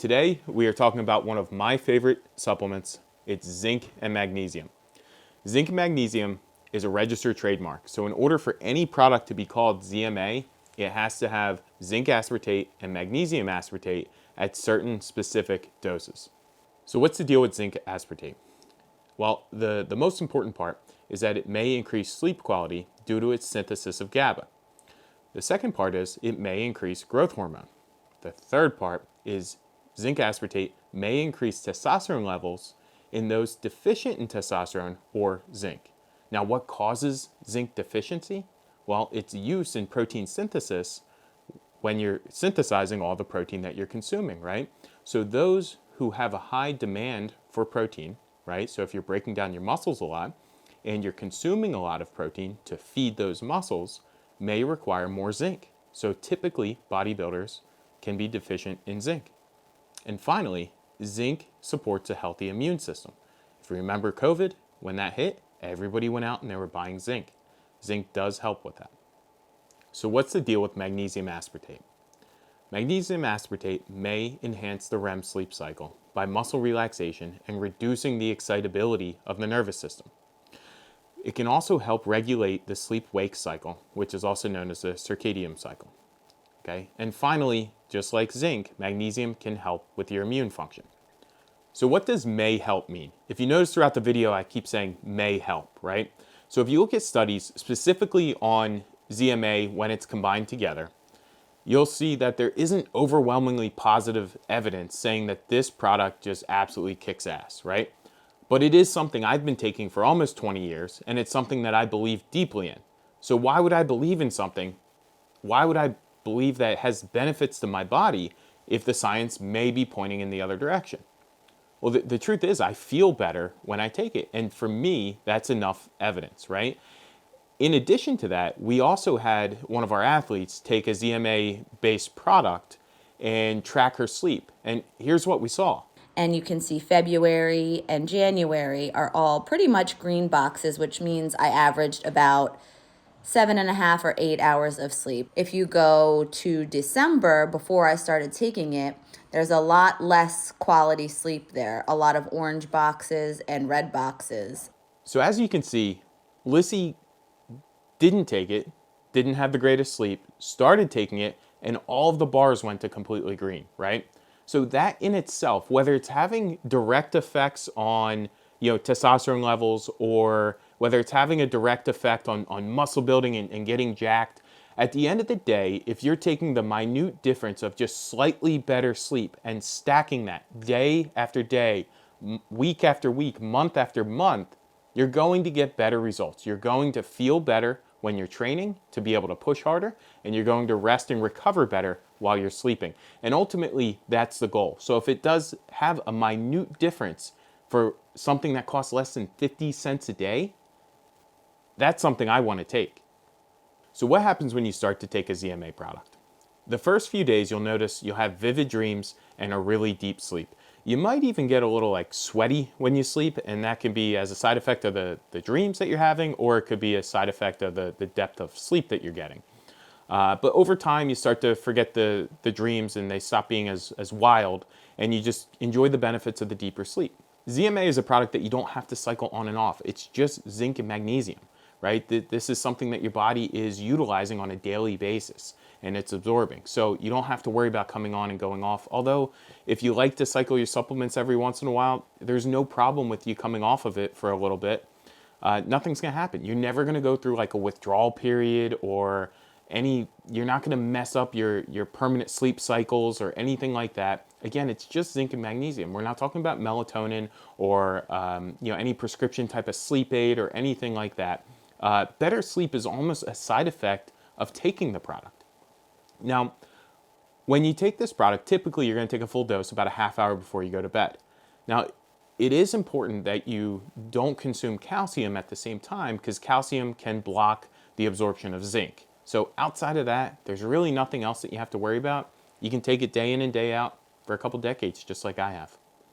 Today, we are talking about one of my favorite supplements. It's zinc and magnesium. Zinc and magnesium is a registered trademark. So in order for any product to be called ZMA, it has to have zinc aspartate and magnesium aspartate at certain specific doses. So what's the deal with zinc aspartate? Well, the most important part is that it may increase sleep quality due to its synthesis of GABA. The second part is it may increase growth hormone. The third part is zinc aspartate may increase testosterone levels in those deficient in testosterone or zinc. Now, what causes zinc deficiency? Well, it's use in protein synthesis when you're synthesizing all the protein that you're consuming, right? So those who have a high demand for protein, right? So if you're breaking down your muscles a lot and you're consuming a lot of protein to feed those muscles, may require more zinc. So typically, bodybuilders can be deficient in zinc. And finally, zinc supports a healthy immune system. If you remember COVID, when that hit, everybody went out and they were buying zinc. Zinc does help with that. So what's the deal with magnesium aspartate? Magnesium aspartate may enhance the REM sleep cycle by muscle relaxation and reducing the excitability of the nervous system. It can also help regulate the sleep-wake cycle, which is also known as the circadian cycle. Okay? And finally, just like zinc, magnesium can help with your immune function. So what does may help mean? If you notice throughout the video, I keep saying may help, right? So if you look at studies specifically on ZMA when it's combined together, you'll see that there isn't overwhelmingly positive evidence saying that this product just absolutely kicks ass, right? But it is something I've been taking for almost 20 years, and it's something that I believe deeply in. So why would I believe in something? Why would I believe that it has benefits to my body if the science may be pointing in the other direction? Well, the truth is I feel better when I take it. And for me, that's enough evidence, right? In addition to that, we also had one of our athletes take a ZMA-based product and track her sleep. And here's what we saw. And you can see February and January are all pretty much green boxes, which means I averaged about 7.5 or 8 hours of sleep. If you go to December, before I started taking it, there's a lot less quality sleep there, a lot of orange boxes and red boxes. So as you can see, Lissy didn't take it, didn't have the greatest sleep, started taking it, and all of the bars went to completely green, right? So that in itself, whether it's having direct effects on testosterone levels or whether it's having a direct effect on muscle building and getting jacked, at the end of the day, if you're taking the minute difference of just slightly better sleep and stacking that day after day, week after week, month after month, you're going to get better results. You're going to feel better when you're training to be able to push harder, and you're going to rest and recover better while you're sleeping. And ultimately, that's the goal. So if it does have a minute difference for something that costs less than 50 cents a day, that's something I want to take. So what happens when you start to take a ZMA product? The first few days, you'll notice you'll have vivid dreams and a really deep sleep. You might even get a little sweaty when you sleep, and that can be as a side effect of the dreams that you're having, or it could be a side effect of the depth of sleep that you're getting. But over time, you start to forget the dreams and they stop being as wild, and you just enjoy the benefits of the deeper sleep. ZMA is a product that you don't have to cycle on and off. It's just zinc and magnesium, right? This is something that your body is utilizing on a daily basis and it's absorbing. So you don't have to worry about coming on and going off. Although if you like to cycle your supplements every once in a while, there's no problem with you coming off of it for a little bit. Nothing's gonna happen. You're never gonna go through a withdrawal period or you're not gonna mess up your permanent sleep cycles or anything like that. Again, it's just zinc and magnesium. We're not talking about melatonin or any prescription type of sleep aid or anything like that. Better sleep is almost a side effect of taking the product. Now, when you take this product, typically you're going to take a full dose about a half hour before you go to bed. Now, it is important that you don't consume calcium at the same time because calcium can block the absorption of zinc. So outside of that, there's really nothing else that you have to worry about. You can take it day in and day out for a couple decades, just like I have.